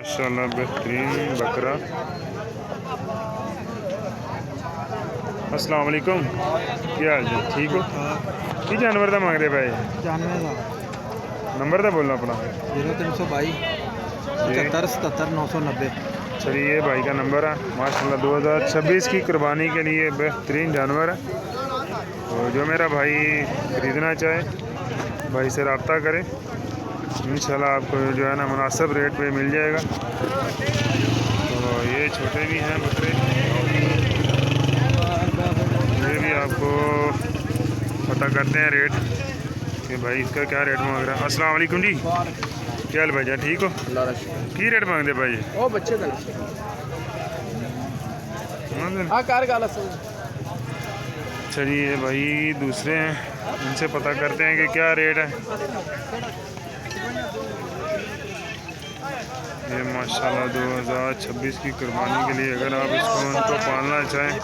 माशाल्लाह बेहतरीन बकरा। अस्सलाम वालेकुम, क्या हाल है? ठीक हो? की जानवर का मांग रहे भाई? जानवे का नंबर तो बोलना अपना। 0322 75 77 990। चलिए भाई का नंबर है। माशाल्लाह 2026 की कुर्बानी के लिए बेहतरीन जानवर है। तो जो मेरा भाई ख़रीदना चाहे भाई से रब्ता करें, इंशाल्लाह आपको जो है ना मुनासिब रेट पे मिल जाएगा। तो ये छोटे भी हैं बकरे, ये भी आपको पता करते हैं रेट कि भाई इसका क्या रेट मांग रहा है। अस्सलाम वालेकुम जी, क्या हाल भाई जान, ठीक हो? की रेट मांगते भाई? ओ बच्चे का चलिए भाई दूसरे हैं, उनसे पता करते हैं कि क्या रेट है। ये माशाल्लाह 2026 की कुर्बानी के लिए अगर आप उनको पालना चाहें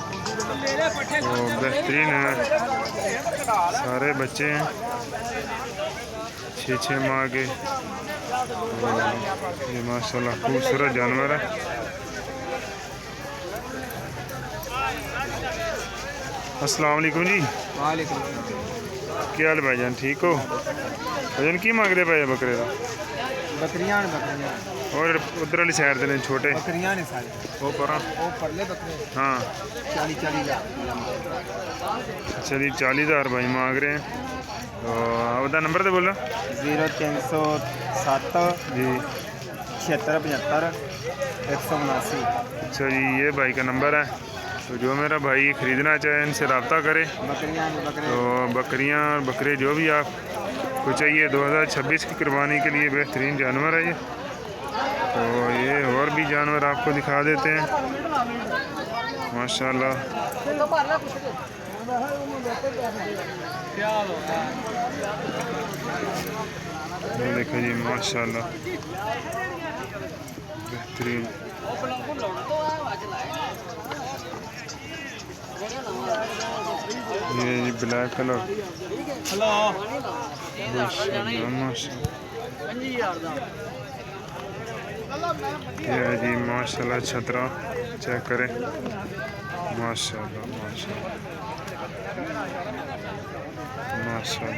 तो बेहतरीन है। सारे बच्चे हैं 6-6 माह के। ये माशाल्लाह खूबसूरत जानवर है। अस्सलाम वालेकुम जी, वालेकुम क्या हाल भाईजान, ठीक हो? भजन की मांगते भाई बकरे का? बकरियां और उधर वाली साइड ने छोटे बकरियां ने सारे वो पर वो परले बकरे हाँ 40 चलिए 40,000 भाई मांग रहे हैं। तो आपका नंबर तो बोलो। 0307 जी 76 75 179। अच्छा जी, ये भाई का नंबर है। तो जो मेरा भाई ख़रीदना चाहे इनसे रब्ता करे। बकरियां बकरे तो बकरियां और बकरे जो भी आपको चाहिए 2026 की कुर्बानी के लिए बेहतरीन जानवर है ये। तो ये और भी जानवर आपको दिखा देते हैं माशाल्लाह। ये देखो जी माशाल्लाह बेहतरीन। ये जी ब्लैक कलर ये है जी माशाल्लाह छतरा, चेक करें माशाल्लाह माशाल्लाह माशाल्लाह।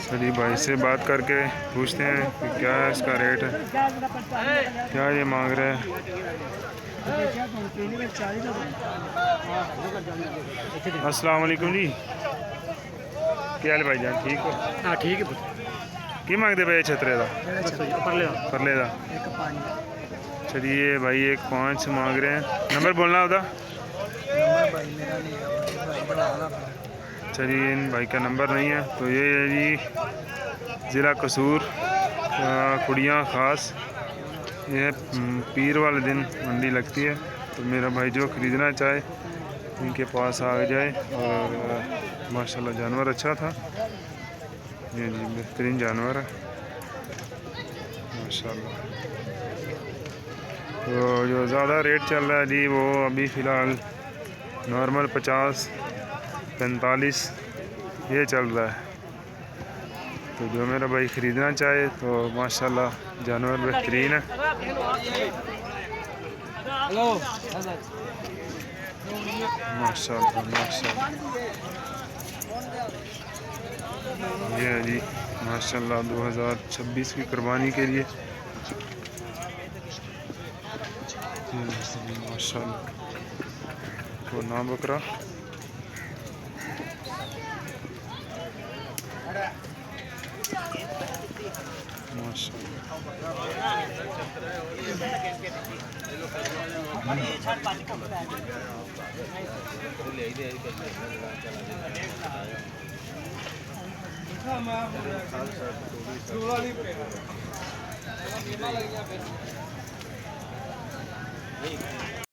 चलिए भाई से बात करके पूछते हैं कि क्या है इसका रेट है, क्या ये मांग रहे हैं। अस्सलाम वालेकुम जी, क्या हाल भाईजान, ठीक हो? हाँ ठीक है की मांगते भाई छतरे का? परले का। चलिए भाई 1.5 मांग रहे हैं। नंबर बोलना होता। चलिए इन भाई का नंबर नहीं है। तो ये है जी ज़िला कसूर, कुड़ियाँ ख़ास। ये पीर वाले दिन मंडी लगती है। तो मेरा भाई जो ख़रीदना चाहे इनके पास आ जाए। और माशाल्लाह जानवर अच्छा था, ये जी बेहतरीन जानवर है माशाल्लाह। तो जो ज़्यादा रेट चल रहा है जी वो अभी फ़िलहाल नॉर्मल 50-45 ये चल रहा है। तो जो मेरा भाई ख़रीदना चाहे तो माशाल्लाह जानवर बेहतरीन है। माशाल्लाह माशाल्लाह। ये है जी माशाल्लाह 2026 की कुर्बानी के लिए माशाल्लाह। तो नाम बकरा माशाल्लाह।